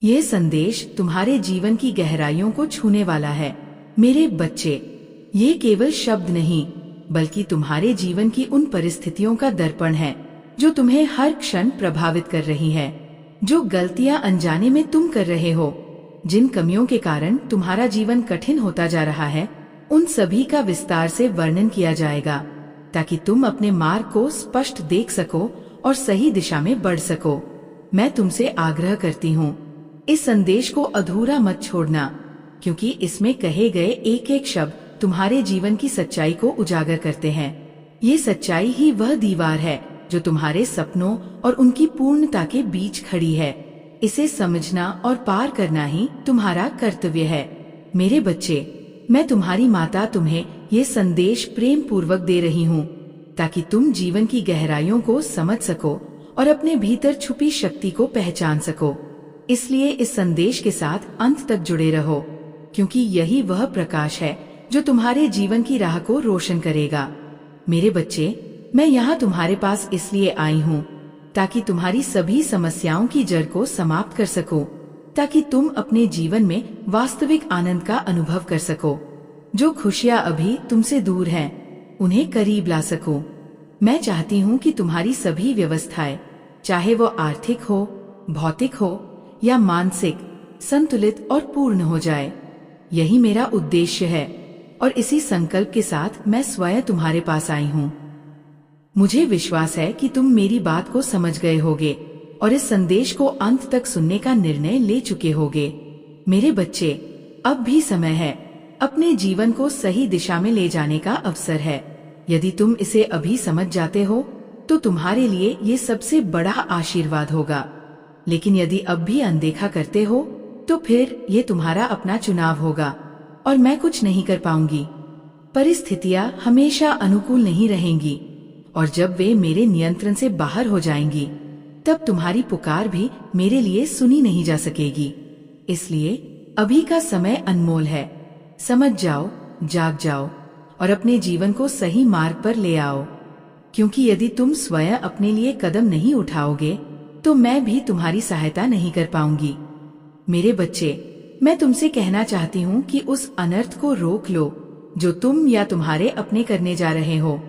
यह संदेश तुम्हारे जीवन की गहराइयों को छूने वाला है। मेरे बच्चे, ये केवल शब्द नहीं बल्कि तुम्हारे जीवन की उन परिस्थितियों का दर्पण है जो तुम्हें हर क्षण प्रभावित कर रही है। जो गलतियां अनजाने में तुम कर रहे हो, जिन कमियों के कारण तुम्हारा जीवन कठिन होता जा रहा है, उन सभी का विस्तार से वर्णन किया जाएगा ताकि तुम अपने मार्ग को स्पष्ट देख सको और सही दिशा में बढ़ सको। मैं तुमसे आग्रह करती हूँ, इस संदेश को अधूरा मत छोड़ना, क्योंकि इसमें कहे गए एक एक शब्द तुम्हारे जीवन की सच्चाई को उजागर करते हैं। ये सच्चाई ही वह दीवार है जो तुम्हारे सपनों और उनकी पूर्णता के बीच खड़ी है। इसे समझना और पार करना ही तुम्हारा कर्तव्य है। मेरे बच्चे, मैं तुम्हारी माता तुम्हें ये संदेश प्रेम पूर्वक दे रही हूँ ताकि तुम जीवन की गहराइयों को समझ सको और अपने भीतर छुपी शक्ति को पहचान सको। इसलिए इस संदेश के साथ अंत तक जुड़े रहो, क्योंकि यही वह प्रकाश है जो तुम्हारे जीवन की राह को रोशन करेगा। मेरे बच्चे, मैं यहाँ तुम्हारे पास इसलिए आई हूँ ताकि तुम्हारी सभी समस्याओं की जड़ को समाप्त कर सको, ताकि तुम अपने जीवन में वास्तविक आनंद का अनुभव कर सको। जो खुशियाँ अभी तुमसे दूर हैं, उन्हें करीब ला सको। मैं चाहती हूँ कि तुम्हारी सभी व्यवस्थाएं, चाहे वो आर्थिक हो, भौतिक हो या मानसिक, संतुलित और पूर्ण हो जाए। यही मेरा उद्देश्य है और इसी संकल्प के साथ मैं स्वयं तुम्हारे पास आई हूँ। मुझे विश्वास है कि तुम मेरी बात को समझ गए होगे और इस संदेश को अंत तक सुनने का निर्णय ले चुके होगे। मेरे बच्चे, अब भी समय है। अपने जीवन को सही दिशा में ले जाने का अवसर है। यदि तुम इसे अभी समझ जाते हो तो तुम्हारे लिए ये सबसे बड़ा आशीर्वाद होगा। लेकिन यदि अब भी अनदेखा करते हो तो फिर ये तुम्हारा अपना चुनाव होगा और मैं कुछ नहीं कर पाऊंगी। परिस्थितियां हमेशा अनुकूल नहीं रहेंगी और जब वे मेरे नियंत्रण से बाहर हो जाएंगी, तब तुम्हारी पुकार भी मेरे लिए सुनी नहीं जा सकेगी। इसलिए अभी का समय अनमोल है। समझ जाओ, जाग जाओ और अपने जीवन को सही मार्ग पर ले आओ, क्योंकि यदि तुम स्वयं अपने लिए कदम नहीं उठाओगे तो मैं भी तुम्हारी सहायता नहीं कर पाऊंगी। मेरे बच्चे, मैं तुमसे कहना चाहती हूँ कि उस अनर्थ को रोक लो जो तुम या तुम्हारे अपने करने जा रहे हो।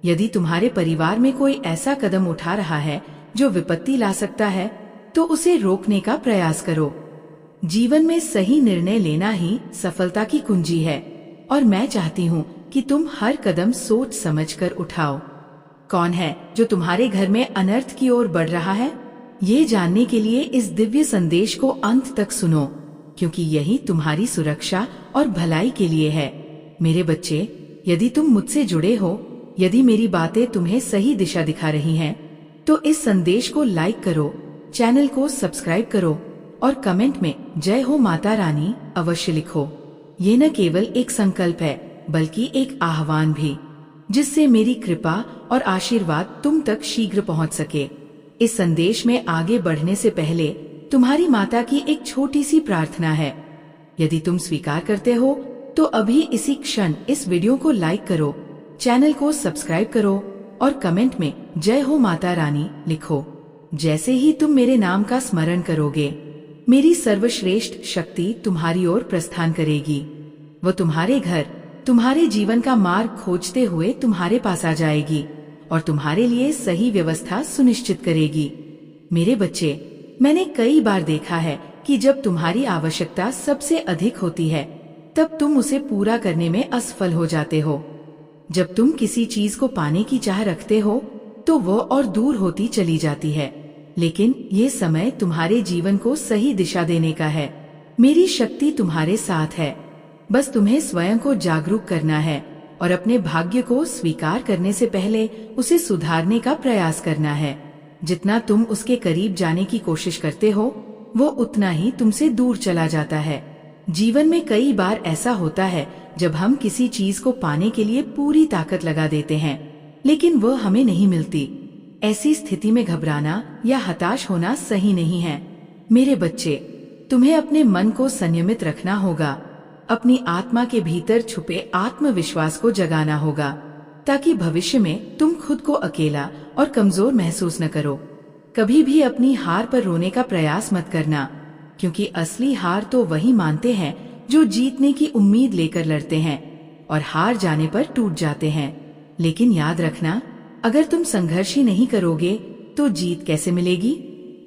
यदि तुम्हारे परिवार में कोई ऐसा कदम उठा रहा है जो विपत्ति ला सकता है, तो उसे रोकने का प्रयास करो। जीवन में सही निर्णय लेना ही सफलता की कुंजी है और मैं चाहती हूँ कि तुम हर कदम सोच समझकर उठाओ। कौन है जो तुम्हारे घर में अनर्थ की ओर बढ़ रहा है? ये जानने के लिए इस दिव्य संदेश को अंत तक सुनो, क्योंकि यही तुम्हारी सुरक्षा और भलाई के लिए है। मेरे बच्चे, यदि तुम मुझसे जुड़े हो, यदि मेरी बातें तुम्हें सही दिशा दिखा रही हैं, तो इस संदेश को लाइक करो, चैनल को सब्सक्राइब करो और कमेंट में जय हो माता रानी अवश्य लिखो। ये न केवल एक संकल्प है बल्कि एक आह्वान भी, जिससे मेरी कृपा और आशीर्वाद तुम तक शीघ्र पहुंच सके। इस संदेश में आगे बढ़ने से पहले तुम्हारी माता की एक छोटी सी प्रार्थना है। यदि तुम स्वीकार करते हो तो अभी इसी क्षण इस वीडियो को लाइक करो, चैनल को सब्सक्राइब करो और कमेंट में जय हो माता रानी लिखो। जैसे ही तुम मेरे नाम का स्मरण करोगे, मेरी सर्वश्रेष्ठ शक्ति तुम्हारी ओर प्रस्थान करेगी। वो तुम्हारे घर, तुम्हारे जीवन का मार्ग खोजते हुए तुम्हारे पास आ जाएगी और तुम्हारे लिए सही व्यवस्था सुनिश्चित करेगी। मेरे बच्चे, मैंने कई बार देखा है कि जब तुम्हारी आवश्यकता सबसे अधिक होती है, तब तुम उसे पूरा करने में असफल हो जाते हो। जब तुम किसी चीज को पाने की चाह रखते हो तो वो और दूर होती चली जाती है। लेकिन ये समय तुम्हारे जीवन को सही दिशा देने का है। मेरी शक्ति तुम्हारे साथ है। बस तुम्हें स्वयं को जागरूक करना है और अपने भाग्य को स्वीकार करने से पहले उसे सुधारने का प्रयास करना है। जितना तुम उसके करीब जाने की कोशिश करते हो, वो उतना ही तुमसे दूर चला जाता है। जीवन में कई बार ऐसा होता है जब हम किसी चीज को पाने के लिए पूरी ताकत लगा देते हैं, लेकिन वो हमें नहीं मिलती। ऐसी स्थिति में घबराना या हताश होना सही नहीं है। मेरे बच्चे, तुम्हें अपने मन को संयमित रखना होगा, अपनी आत्मा के भीतर छुपे आत्मविश्वास को जगाना होगा, ताकि भविष्य में तुम खुद को अकेला और कमजोर महसूस न करो। कभी भी अपनी हार पर रोने का प्रयास मत करना, क्योंकि असली हार तो वही मानते हैं जो जीतने की उम्मीद लेकर लड़ते हैं और हार जाने पर टूट जाते हैं। लेकिन याद रखना, अगर तुम संघर्ष ही नहीं करोगे तो जीत कैसे मिलेगी?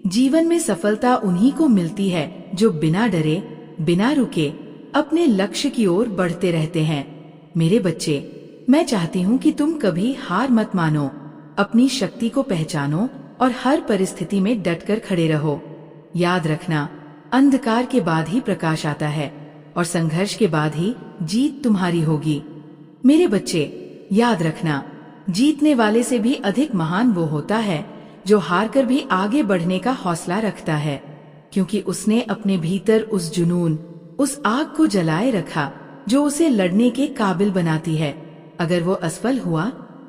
जीवन में सफलता उन्हीं को मिलती है जो बिना डरे, बिना रुके अपने लक्ष्य की ओर बढ़ते रहते हैं। मेरे बच्चे, मैं चाहती हूँ कि तुम कभी हार मत मानो, अपनी शक्ति को पहचानो और हर परिस्थिति में डटकर खड़े रहो। याद रखना, अंधकार के बाद ही प्रकाश आता है और संघर्ष के बाद ही जीत तुम्हारी होगी। मेरे बच्चे, याद रखना, जीतने वाले से भी अधिक महान वो होता है जो हार कर भी आगे बढ़ने का हौसला रखता है, क्योंकि उसने अपने भीतर उस जुनून, उस आग को जलाए रखा जो उसे लड़ने के काबिल बनाती है। अगर वो असफल हुआ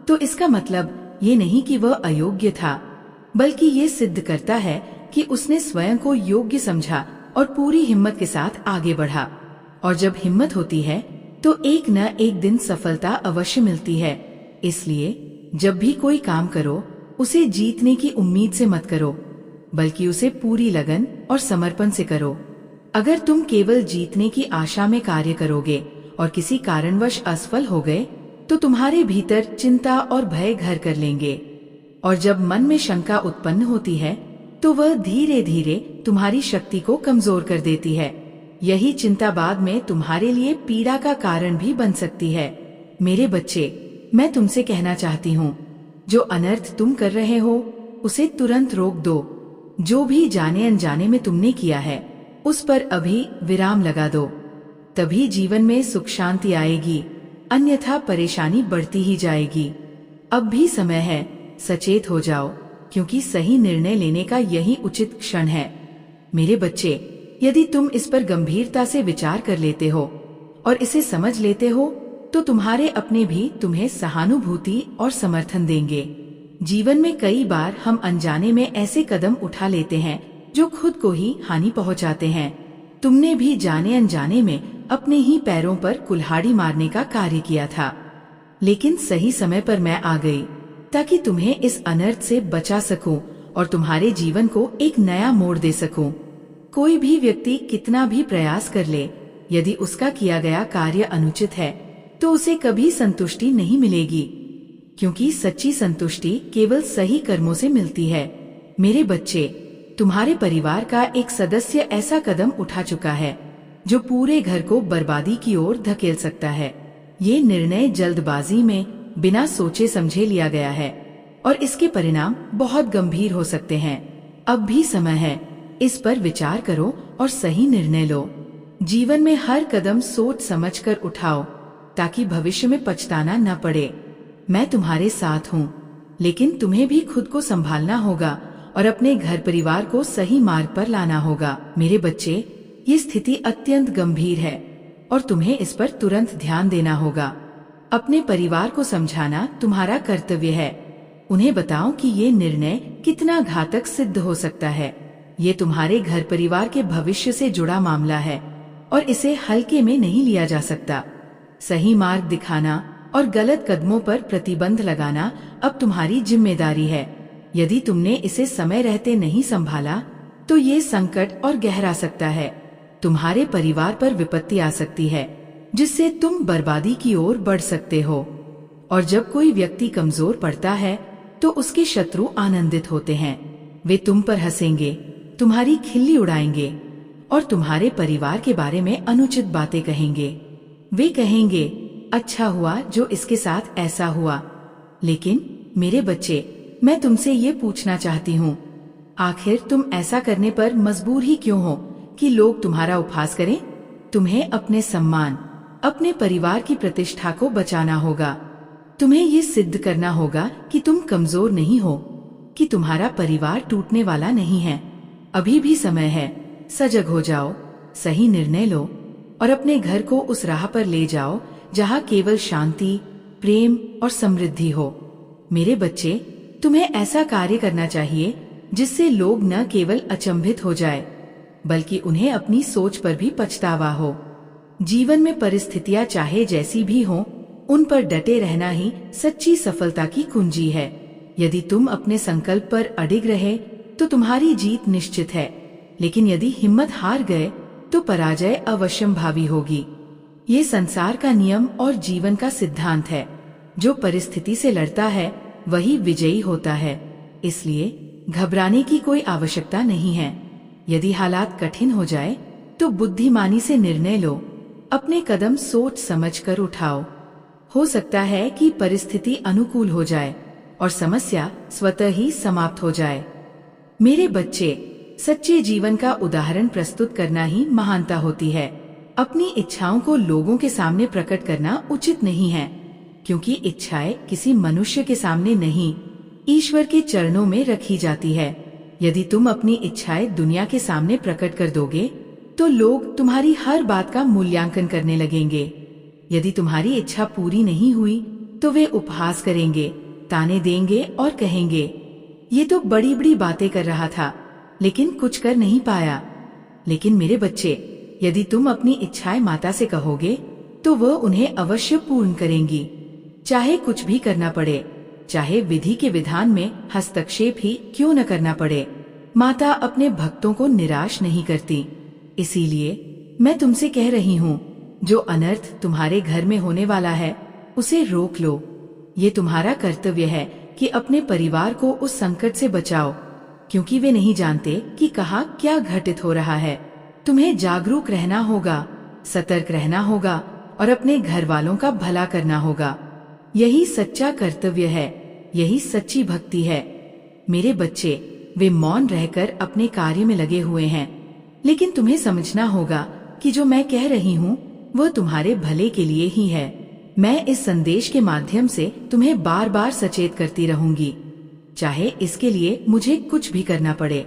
तो इसका मतलब ये नहीं कि वह अयोग्य था, बल्कि ये सिद्ध करता है कि उसने स्वयं को योग्य समझा और पूरी हिम्मत के साथ आगे बढ़ा। और जब हिम्मत होती है तो एक न एक दिन सफलता अवश्य मिलती है। इसलिए जब भी कोई काम करो, उसे जीतने की उम्मीद से मत करो, बल्कि उसे पूरी लगन और समर्पण से करो। अगर तुम केवल जीतने की आशा में कार्य करोगे और किसी कारणवश असफल हो गए तो तुम्हारे भीतर चिंता और भय घर कर लेंगे, और जब मन में शंका उत्पन्न होती है तो वह धीरे धीरे तुम्हारी शक्ति को कमजोर कर देती है। यही चिंता बाद में तुम्हारे लिए पीड़ा का कारण भी बन सकती है। मेरे बच्चे, मैं तुमसे कहना चाहती हूँ, जो अनर्थ तुम कर रहे हो उसे तुरंत रोक दो। जो भी जाने अनजाने में तुमने किया है उस पर अभी विराम लगा दो, तभी जीवन में सुख शांति आएगी, अन्यथा परेशानी बढ़ती ही जाएगी। अब भी समय है, सचेत हो जाओ, क्योंकि सही निर्णय लेने का यही उचित क्षण है। मेरे बच्चे, यदि तुम इस पर गंभीरता से विचार कर लेते हो और इसे समझ लेते हो तो तुम्हारे अपने भी तुम्हें सहानुभूति और समर्थन देंगे। जीवन में कई बार हम अनजाने में ऐसे कदम उठा लेते हैं जो खुद को ही हानि पहुंचाते हैं। तुमने भी जाने अनजाने में अपने ही पैरों पर कुल्हाड़ी मारने का कार्य किया था, लेकिन सही समय पर मैं आ गई ताकि तुम्हें इस अनर्थ से बचा सकूं और तुम्हारे जीवन को एक नया मोड़ दे सकूं। कोई भी व्यक्ति कितना भी प्रयास कर ले, यदि उसका किया गया कार्य अनुचित है तो उसे कभी संतुष्टि नहीं मिलेगी, क्योंकि सच्ची संतुष्टि केवल सही कर्मों से मिलती है। मेरे बच्चे, तुम्हारे परिवार का एक सदस्य ऐसा कदम उठा चुका है जो पूरे घर को बर्बादी की ओर धकेल सकता है। ये निर्णय जल्दबाजी में बिना सोचे समझे लिया गया है और इसके परिणाम बहुत गंभीर हो सकते हैं। अब भी समय है, इस पर विचार करो और सही निर्णय लो। जीवन में हर कदम सोच समझकर उठाओ ताकि भविष्य में पछताना न पड़े। मैं तुम्हारे साथ हूँ, लेकिन तुम्हें भी खुद को संभालना होगा और अपने घर परिवार को सही मार्ग पर लाना होगा। मेरे बच्चे, ये स्थिति अत्यंत गंभीर है और तुम्हें इस पर तुरंत ध्यान देना होगा। अपने परिवार को समझाना तुम्हारा कर्तव्य है। उन्हें बताओ कि ये निर्णय कितना घातक सिद्ध हो सकता है। ये तुम्हारे घर परिवार के भविष्य से जुड़ा मामला है और इसे हल्के में नहीं लिया जा सकता। सही मार्ग दिखाना और गलत कदमों पर प्रतिबंध लगाना अब तुम्हारी जिम्मेदारी है। यदि तुमने इसे समय रहते नहीं संभाला तो ये संकट और गहरा सकता है। तुम्हारे परिवार पर विपत्ति आ सकती है जिससे तुम बर्बादी की ओर बढ़ सकते हो। और जब कोई व्यक्ति कमजोर पड़ता है तो उसके शत्रु आनंदित होते हैं। वे तुम पर हंसेंगे, तुम्हारी खिल्ली उड़ाएंगे और तुम्हारे परिवार के बारे में अनुचित बातें कहेंगे। वे कहेंगे, अच्छा हुआ जो इसके साथ ऐसा हुआ। लेकिन मेरे बच्चे, मैं तुमसे ये पूछना चाहती हूँ, आखिर तुम ऐसा करने पर मजबूर ही क्यों हो कि लोग तुम्हारा उपहास करें? तुम्हें अपने सम्मान, अपने परिवार की प्रतिष्ठा को बचाना होगा। तुम्हें ये सिद्ध करना होगा कि तुम कमजोर नहीं हो, कि तुम्हारा परिवार टूटने वाला नहीं है। अभी भी समय है, सजग हो जाओ, सही निर्णय लो और अपने घर को उस राह पर ले जाओ जहाँ केवल शांति, प्रेम और समृद्धि हो। मेरे बच्चे, तुम्हें ऐसा कार्य करना चाहिए जिससे लोग न केवल अचंभित हो जाए, बल्कि उन्हें अपनी सोच पर भी पछतावा हो। जीवन में परिस्थितियां चाहे जैसी भी हों, उन पर डटे रहना ही सच्ची सफलता की कुंजी है। यदि तुम अपने संकल्प पर अडिग रहे तो तुम्हारी जीत निश्चित है। लेकिन यदि हिम्मत हार गए तो पराजय अवश्यंभावी होगी। ये संसार का नियम और जीवन का सिद्धांत है। जो परिस्थिति से लड़ता है वही विजयी होता है। इसलिए घबराने की कोई आवश्यकता नहीं है। यदि हालात कठिन हो जाए तो बुद्धिमानी से निर्णय लो, अपने कदम सोच समझ कर उठाओ। हो सकता है कि परिस्थिति अनुकूल हो जाए और समस्या स्वतः ही समाप्त हो जाए। मेरे बच्चे, सच्चे जीवन का उदाहरण प्रस्तुत करना ही महानता होती है। अपनी इच्छाओं को लोगों के सामने प्रकट करना उचित नहीं है, क्योंकि इच्छाएं किसी मनुष्य के सामने नहीं, ईश्वर के चरणों में रखी जाती है। यदि तुम अपनी इच्छाएं दुनिया के सामने प्रकट कर दोगे तो लोग तुम्हारी हर बात का मूल्यांकन करने लगेंगे। यदि तुम्हारी इच्छा पूरी नहीं हुई तो वे उपहास करेंगे, ताने देंगे और कहेंगे, ये तो बड़ी बड़ी बातें कर रहा था लेकिन कुछ कर नहीं पाया। लेकिन मेरे बच्चे, यदि तुम अपनी इच्छाएं माता से कहोगे तो वह उन्हें अवश्य पूर्ण करेंगी, चाहे कुछ भी करना पड़े, चाहे विधि के विधान में हस्तक्षेप ही क्यों न करना पड़े। माता अपने भक्तों को निराश नहीं करती। इसीलिए मैं तुमसे कह रही हूँ, जो अनर्थ तुम्हारे घर में होने वाला है उसे रोक लो। ये तुम्हारा कर्तव्य है कि अपने परिवार को उस संकट से बचाओ, क्योंकि वे नहीं जानते कि कहाँ क्या घटित हो रहा है। तुम्हें जागरूक रहना होगा, सतर्क रहना होगा और अपने घर वालों का भला करना होगा। यही सच्चा कर्तव्य है, यही सच्ची भक्ति है। मेरे बच्चे, वे मौन रहकर अपने कार्य में लगे हुए हैं, लेकिन तुम्हें समझना होगा कि जो मैं कह रही हूँ वह तुम्हारे भले के लिए ही है। मैं इस संदेश के माध्यम से तुम्हें बार बार सचेत करती रहूंगी, चाहे इसके लिए मुझे कुछ भी करना पड़े।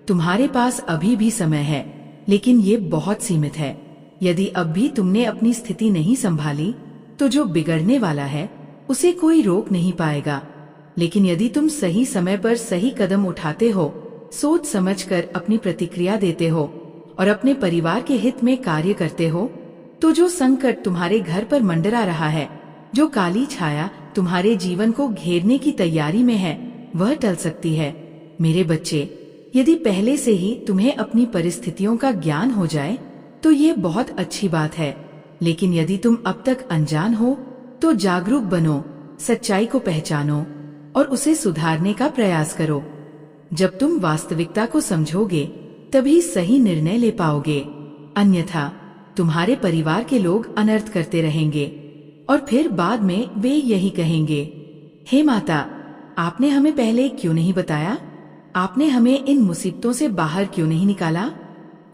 तुम्हारे पास अभी भी समय है, लेकिन ये बहुत सीमित है। यदि अब भी तुमने अपनी स्थिति नहीं संभाली तो जो बिगड़ने वाला है उसे कोई रोक नहीं पाएगा। लेकिन यदि तुम सही समय पर सही कदम उठाते हो, सोच समझकर अपनी प्रतिक्रिया देते हो और अपने परिवार के हित में कार्य करते हो, तो जो संकट तुम्हारे घर पर मंडरा रहा है, जो काली छाया तुम्हारे जीवन को घेरने की तैयारी में है, वह टल सकती है। मेरे बच्चे, यदि पहले से ही तुम्हें अपनी परिस्थितियों का ज्ञान हो जाए तो ये बहुत अच्छी बात है। लेकिन यदि तुम अब तक अनजान हो तो जागरूक बनो, सच्चाई को पहचानो और उसे सुधारने का प्रयास करो। जब तुम वास्तविकता को समझोगे तभी सही निर्णय ले पाओगे, अन्यथा तुम्हारे परिवार के लोग अनर्थ करते रहेंगे और फिर बाद में वे यही कहेंगे, हे माता, आपने हमें पहले क्यों नहीं बताया? आपने हमें इन मुसीबतों से बाहर क्यों नहीं निकाला?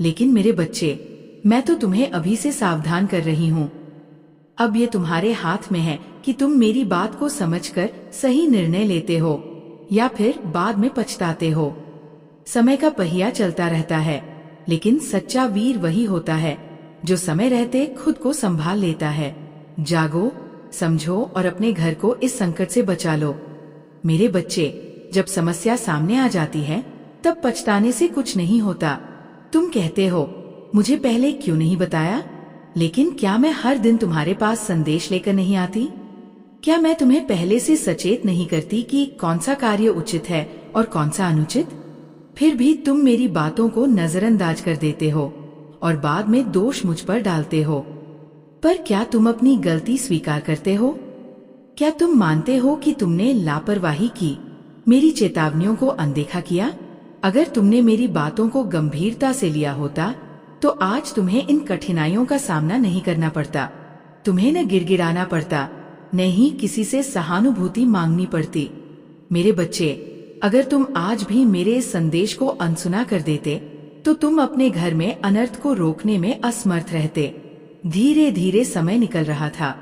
लेकिन मेरे बच्चे, मैं तो तुम्हें अभी से सावधान कर रही हूँ। अब ये तुम्हारे हाथ में है कि तुम मेरी बात को समझकर सही निर्णय लेते हो या फिर बाद में पछताते हो। समय का पहिया चलता रहता है, लेकिन सच्चा वीर वही होता है जो समय रहते खुद को संभाल लेता है। जागो, समझो और अपने घर को इस संकट से बचा लो। मेरे बच्चे, जब समस्या सामने आ जाती है तब पछताने से कुछ नहीं होता। तुम कहते हो, मुझे पहले क्यों नहीं बताया? लेकिन क्या मैं हर दिन तुम्हारे पास संदेश लेकर नहीं आती? क्या मैं तुम्हें पहले से सचेत नहीं करती कि कौन सा कार्य उचित है और कौन सा अनुचित? फिर भी तुम मेरी बातों को नजरअंदाज कर देते हो और बाद में दोष मुझ पर डालते हो। पर क्या तुम अपनी गलती स्वीकार करते हो? क्या तुम मानते हो कि तुमने लापरवाही की, मेरी चेतावनियों को अनदेखा किया? अगर तुमने मेरी बातों को गंभीरता से लिया होता तो आज तुम्हें इन कठिनाइयों का सामना नहीं करना पड़ता। तुम्हें न गिड़गिड़ाना पड़ता, न ही किसी से सहानुभूति मांगनी पड़ती। मेरे बच्चे, अगर तुम आज भी मेरे इस संदेश को अनसुना कर देते तो तुम अपने घर में अनर्थ को रोकने में असमर्थ रहते। धीरे धीरे समय निकल रहा था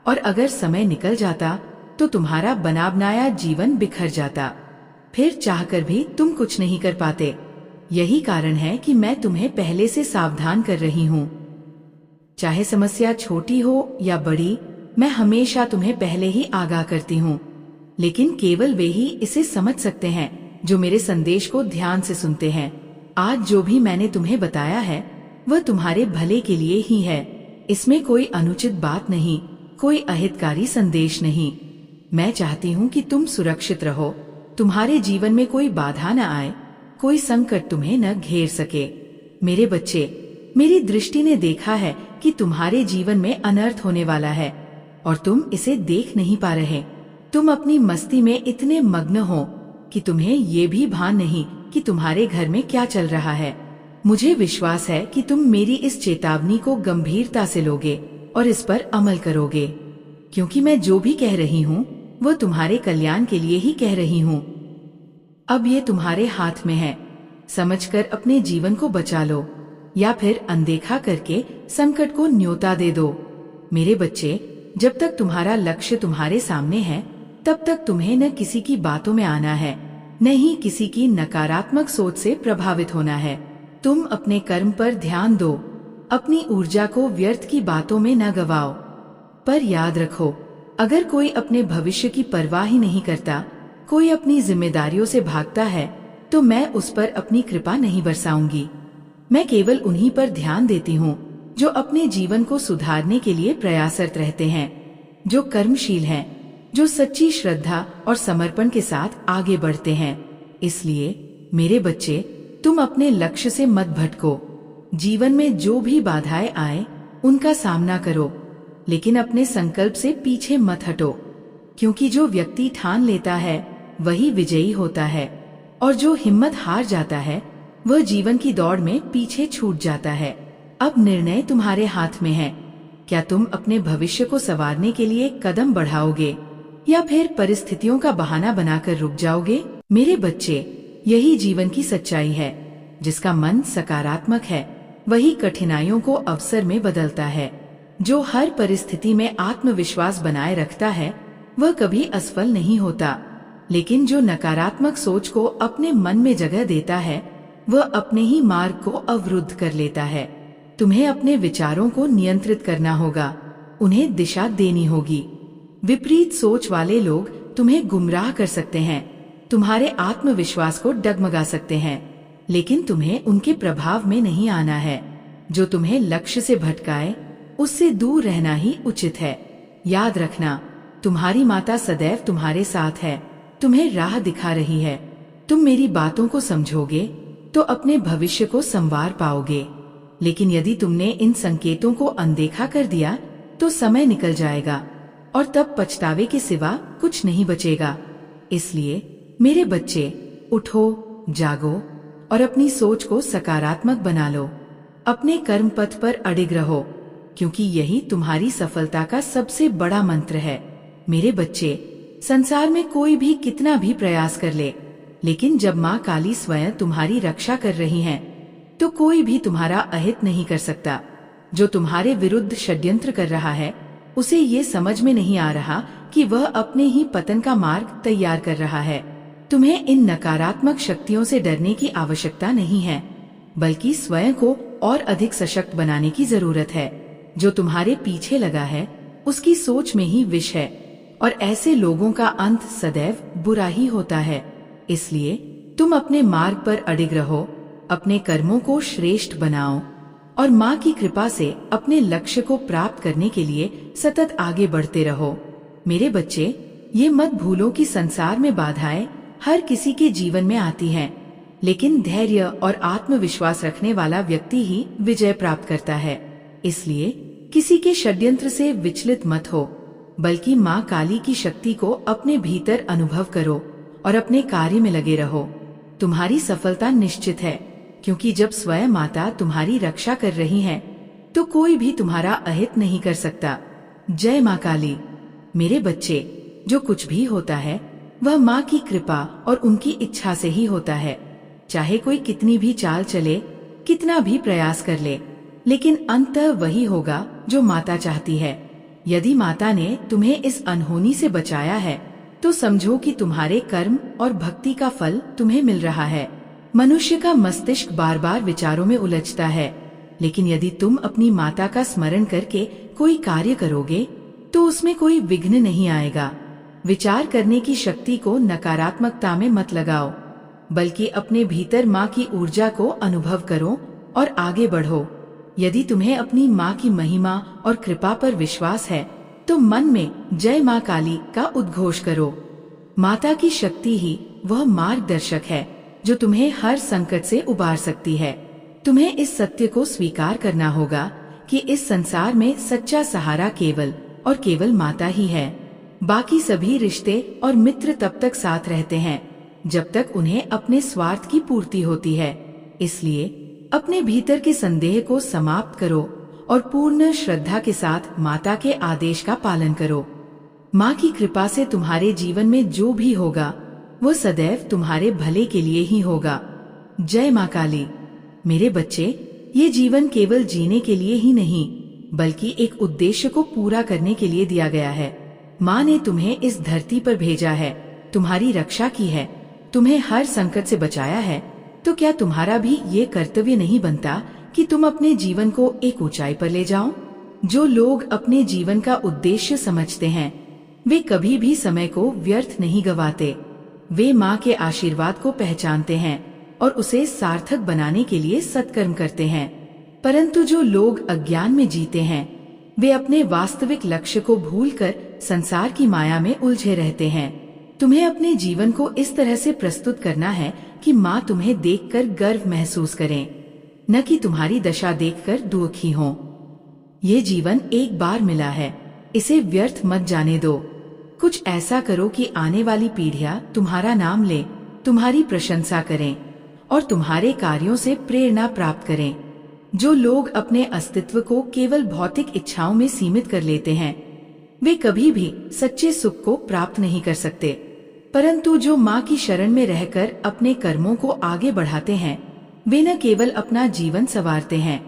और अगर समय निकल जाता तो तुम्हारा बना बनाया जीवन बिखर जाता। फिर चाहकर भी तुम कुछ नहीं कर पाते। यही कारण है कि मैं तुम्हें पहले से सावधान कर रही हूँ। चाहे समस्या छोटी हो या बड़ी, मैं हमेशा तुम्हें पहले ही आगाह करती हूँ। लेकिन केवल वे ही इसे समझ सकते हैं जो मेरे संदेश को ध्यान से सुनते हैं। आज जो भी मैंने तुम्हें बताया है वह तुम्हारे भले के लिए ही है। इसमें कोई अनुचित बात नहीं, कोई अहितकारी संदेश नहीं। मैं चाहती हूँ कि तुम सुरक्षित रहो, तुम्हारे जीवन में कोई बाधा न आए, कोई संकट तुम्हें न घेर सके। मेरे बच्चे, मेरी दृष्टि ने देखा है कि तुम्हारे जीवन में अनर्थ होने वाला है और तुम इसे देख नहीं पा रहे। तुम अपनी मस्ती में इतने मग्न हो कि तुम्हें ये भी भान नहीं कि तुम्हारे घर में क्या चल रहा है। मुझे विश्वास है कि तुम मेरी इस चेतावनी को गंभीरता से लोगे और इस पर अमल करोगे, क्योंकि मैं जो भी कह रही हूँ वो तुम्हारे कल्याण के लिए ही कह रही हूँ। अब ये तुम्हारे हाथ में है। समझकर अपने जीवन को बचा लो या फिर अनदेखा करके संकट को न्योता दे दो। मेरे बच्चे, जब तक तुम्हारा लक्ष्य तुम्हारे सामने है तब तक तुम्हें न किसी की बातों में आना है, न ही किसी की नकारात्मक सोच से प्रभावित होना है। तुम अपने कर्म पर ध्यान दो, अपनी ऊर्जा को व्यर्थ की बातों में न गवाओ। पर याद रखो, अगर कोई अपने भविष्य की परवाह ही नहीं करता, कोई अपनी जिम्मेदारियों से भागता है, तो मैं उस पर अपनी कृपा नहीं बरसाऊंगी। मैं केवल उन्हीं पर ध्यान देती हूँ जो अपने जीवन को सुधारने के लिए प्रयासरत रहते हैं, जो कर्मशील हैं, जो सच्ची श्रद्धा और समर्पण के साथ आगे बढ़ते हैं। इसलिए मेरे बच्चे, तुम अपने लक्ष्य से मत भटको। जीवन में जो भी बाधाएं आए उनका सामना करो, लेकिन अपने संकल्प से पीछे मत हटो, क्योंकि जो व्यक्ति ठान लेता है वही विजयी होता है और जो हिम्मत हार जाता है वह जीवन की दौड़ में पीछे छूट जाता है। अब निर्णय तुम्हारे हाथ में है। क्या तुम अपने भविष्य को संवारने के लिए कदम बढ़ाओगे या फिर परिस्थितियों का बहाना बनाकर रुक जाओगे? मेरे बच्चे, यही जीवन की सच्चाई है। जिसका मन सकारात्मक है वही कठिनाइयों को अवसर में बदलता है। जो हर परिस्थिति में आत्मविश्वास बनाए रखता है वह कभी असफल नहीं होता, लेकिन जो नकारात्मक सोच को अपने मन में जगह देता है वह अपने ही मार्ग को अवरुद्ध कर लेता है। तुम्हें अपने विचारों को नियंत्रित करना होगा, उन्हें दिशा देनी होगी। विपरीत सोच वाले लोग तुम्हें गुमराह कर सकते हैं, तुम्हारे आत्मविश्वास को डगमगा सकते हैं, लेकिन तुम्हें उनके प्रभाव में नहीं आना है। जो तुम्हें लक्ष्य से भटकाए उससे दूर रहना ही उचित है। याद रखना, तुम्हारी माता सदैव तुम्हारे साथ है, तुम्हें राह दिखा रही है। तुम मेरी बातों को समझोगे तो अपने भविष्य को संवार पाओगे, लेकिन यदि तुमने इन संकेतों को अनदेखा कर दिया तो समय निकल जाएगा और तब पछतावे के सिवा कुछ नहीं बचेगा। इसलिए मेरे बच्चे, उठो, जागो और अपनी सोच को सकारात्मक बना लो। अपने कर्म पथ पर अडिग रहो, क्योंकि यही तुम्हारी सफलता का सबसे बड़ा मंत्र है। मेरे बच्चे, संसार में कोई भी कितना भी प्रयास कर ले, लेकिन जब माँ काली स्वयं तुम्हारी रक्षा कर रही हैं, तो कोई भी तुम्हारा अहित नहीं कर सकता। जो तुम्हारे विरुद्ध षड्यंत्र कर रहा है उसे ये समझ में नहीं आ रहा कि वह अपने ही पतन का मार्ग तैयार कर रहा है। तुम्हें इन नकारात्मक शक्तियों से डरने की आवश्यकता नहीं है, बल्कि स्वयं को और अधिक सशक्त बनाने की जरूरत है। जो तुम्हारे पीछे लगा है उसकी सोच में ही विष है और ऐसे लोगों का अंत सदैव बुरा ही होता है। इसलिए तुम अपने मार्ग पर अडिग रहो, अपने कर्मों को श्रेष्ठ बनाओ और माँ की कृपा से अपने लक्ष्य को प्राप्त करने के लिए सतत आगे बढ़ते रहो। मेरे बच्चे, ये मत भूलो कि संसार में बाधाएं हर किसी के जीवन में आती हैं, लेकिन धैर्य और आत्मविश्वास रखने वाला व्यक्ति ही विजय प्राप्त करता है। इसलिए किसी के षड्यंत्र से विचलित मत हो, बल्कि माँ काली की शक्ति को अपने भीतर अनुभव करो और अपने कार्य में लगे रहो। तुम्हारी सफलता निश्चित है, क्योंकि जब स्वयं माता तुम्हारी रक्षा कर रही है तो कोई भी तुम्हारा अहित नहीं कर सकता। जय माँ काली। मेरे बच्चे, जो कुछ भी होता है वह माँ की कृपा और उनकी इच्छा से ही होता है। चाहे कोई कितनी भी चाल चले, कितना भी प्रयास कर ले, लेकिन अंततः वही होगा जो माता चाहती है। यदि माता ने तुम्हें इस अनहोनी से बचाया है तो समझो कि तुम्हारे कर्म और भक्ति का फल तुम्हें मिल रहा है। मनुष्य का मस्तिष्क बार बार विचारों में उलझता है, लेकिन यदि तुम अपनी माता का स्मरण करके कोई कार्य करोगे तो उसमें कोई विघ्न नहीं आएगा। विचार करने की शक्ति को नकारात्मकता में मत लगाओ, बल्कि अपने भीतर माँ की ऊर्जा को अनुभव करो और आगे बढ़ो। यदि तुम्हें अपनी माँ की महिमा और कृपा पर विश्वास है तो मन में जय माँ काली का उद्घोष करो। माता की शक्ति ही वह मार्गदर्शक है जो तुम्हें हर संकट से उबार सकती है। तुम्हें इस सत्य को स्वीकार करना होगा कि इस संसार में सच्चा सहारा केवल और केवल माता ही है। बाकी सभी रिश्ते और मित्र तब तक साथ रहते हैं जब तक उन्हें अपने स्वार्थ की पूर्ति होती है। इसलिए अपने भीतर के संदेह को समाप्त करो और पूर्ण श्रद्धा के साथ माता के आदेश का पालन करो। माँ की कृपा से तुम्हारे जीवन में जो भी होगा वो सदैव तुम्हारे भले के लिए ही होगा। जय माँ काली। मेरे बच्चे, ये जीवन केवल जीने के लिए ही नहीं बल्कि एक उद्देश्य को पूरा करने के लिए दिया गया है। माँ ने तुम्हें इस धरती पर भेजा है, तुम्हारी रक्षा की है, तुम्हें हर संकट से बचाया है। तो क्या तुम्हारा भी ये कर्तव्य नहीं बनता कि तुम अपने जीवन को एक ऊंचाई पर ले जाओ? जो लोग अपने जीवन का उद्देश्य समझते हैं वे कभी भी समय को व्यर्थ नहीं गवाते। वे माँ के आशीर्वाद को पहचानते हैं और उसे सार्थक बनाने के लिए सत्कर्म करते हैं। परंतु जो लोग अज्ञान में जीते हैं वे अपने वास्तविक लक्ष्य को भूलकर संसार की माया में उलझे रहते हैं। तुम्हें अपने जीवन को इस तरह से प्रस्तुत करना है कि माँ तुम्हें देखकर गर्व महसूस करें, न कि तुम्हारी दशा देखकर दुखी हों। ये जीवन एक बार मिला है, इसे व्यर्थ मत जाने दो। कुछ ऐसा करो कि आने वाली पीढ़ियां तुम्हारा नाम ले, तुम्हारी प्रशंसा करें और तुम्हारे कार्यों से प्रेरणा प्राप्त करें। जो लोग अपने अस्तित्व को केवल भौतिक इच्छाओं में सीमित कर लेते हैं वे कभी भी सच्चे सुख को प्राप्त नहीं कर सकते। परंतु जो माँ की शरण में रहकर अपने कर्मों को आगे बढ़ाते हैं वे न केवल अपना जीवन संवारते हैं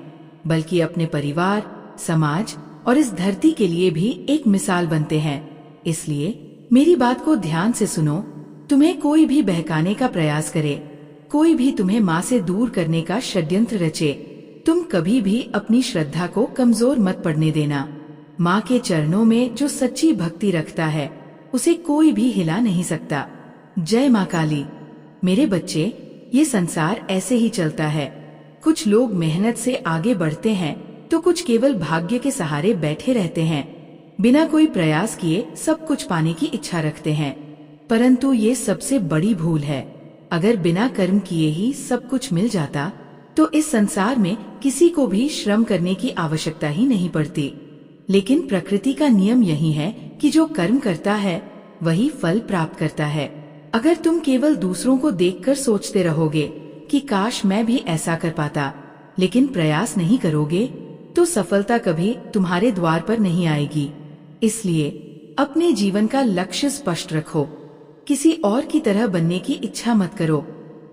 बल्कि अपने परिवार, समाज और इस धरती के लिए भी एक मिसाल बनते हैं। इसलिए मेरी बात को ध्यान से सुनो। तुम्हें कोई भी बहकाने का प्रयास करे, कोई भी तुम्हें माँ से दूर करने का षड्यंत्र रचे, तुम कभी भी अपनी श्रद्धा को कमजोर मत पड़ने देना। माँ के चरणों में जो सच्ची भक्ति रखता है उसे कोई भी हिला नहीं सकता। जय माँ काली। मेरे बच्चे, ये संसार ऐसे ही चलता है। कुछ लोग मेहनत से आगे बढ़ते हैं तो कुछ केवल भाग्य के सहारे बैठे रहते हैं। बिना कोई प्रयास किए सब कुछ पाने की इच्छा रखते हैं, परंतु ये सबसे बड़ी भूल है। अगर बिना कर्म किए ही सब कुछ मिल जाता तो इस संसार में किसी को भी श्रम करने की आवश्यकता ही नहीं पड़ती। लेकिन प्रकृति का नियम यही है कि जो कर्म करता है वही फल प्राप्त करता है। अगर तुम केवल दूसरों को देखकर सोचते रहोगे कि काश मैं भी ऐसा कर पाता, लेकिन प्रयास नहीं करोगे तो सफलता कभी तुम्हारे द्वार पर नहीं आएगी। इसलिए अपने जीवन का लक्ष्य स्पष्ट रखो। किसी और की तरह बनने की इच्छा मत करो,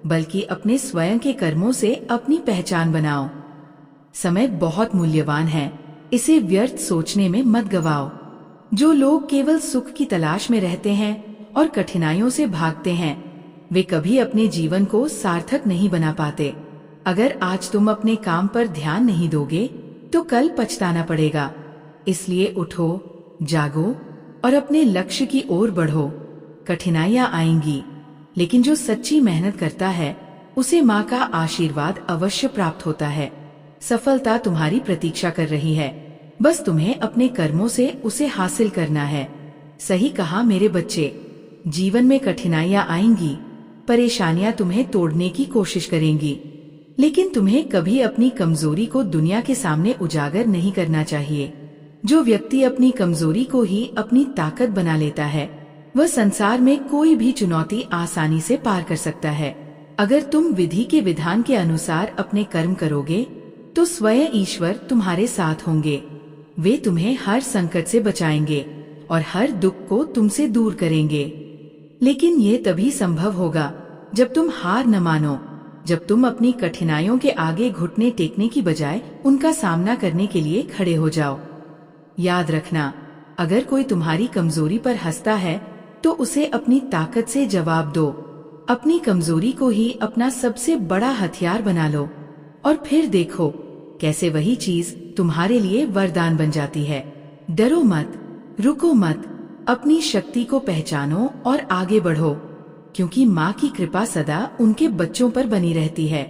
बल्कि अपने स्वयं के कर्मों से अपनी पहचान बनाओ। समय बहुत मूल्यवान है, इसे व्यर्थ सोचने में मत गवाओ। जो लोग केवल सुख की तलाश में रहते हैं और कठिनाइयों से भागते हैं वे कभी अपने जीवन को सार्थक नहीं बना पाते। अगर आज तुम अपने काम पर ध्यान नहीं दोगे तो कल पछताना पड़ेगा। इसलिए उठो, जागो और अपने लक्ष्य की ओर बढ़ो। कठिनाइयां आएंगी, लेकिन जो सच्ची मेहनत करता है उसे माँ का आशीर्वाद अवश्य प्राप्त होता है। सफलता तुम्हारी प्रतीक्षा कर रही है, बस तुम्हें अपने कर्मों से उसे हासिल करना है। सही कहा मेरे बच्चे। जीवन में कठिनाइयां आएंगी, परेशानियां तुम्हें तोड़ने की कोशिश करेंगी, लेकिन तुम्हें कभी अपनी कमजोरी को दुनिया के सामने उजागर नहीं करना चाहिए। जो व्यक्ति अपनी कमजोरी को ही अपनी ताकत बना लेता है वह संसार में कोई भी चुनौती आसानी से पार कर सकता है। अगर तुम विधि के विधान के अनुसार अपने कर्म करोगे तो स्वयं ईश्वर तुम्हारे साथ होंगे। वे तुम्हें हर संकट से बचाएंगे और हर दुख को तुमसे दूर करेंगे। लेकिन ये तभी संभव होगा जब तुम हार न मानो, जब तुम अपनी कठिनाइयों के आगे घुटने टेकने की बजाय उनका सामना करने के लिए खड़े हो जाओ। याद रखना, अगर कोई तुम्हारी कमजोरी पर हंसता है तो उसे अपनी ताकत से जवाब दो। अपनी कमजोरी को ही अपना सबसे बड़ा हथियार बना लो और फिर देखो कैसे वही चीज तुम्हारे लिए वरदान बन जाती है। डरो मत, रुको मत, अपनी शक्ति को पहचानो और आगे बढ़ो, क्योंकि माँ की कृपा सदा उनके बच्चों पर बनी रहती है।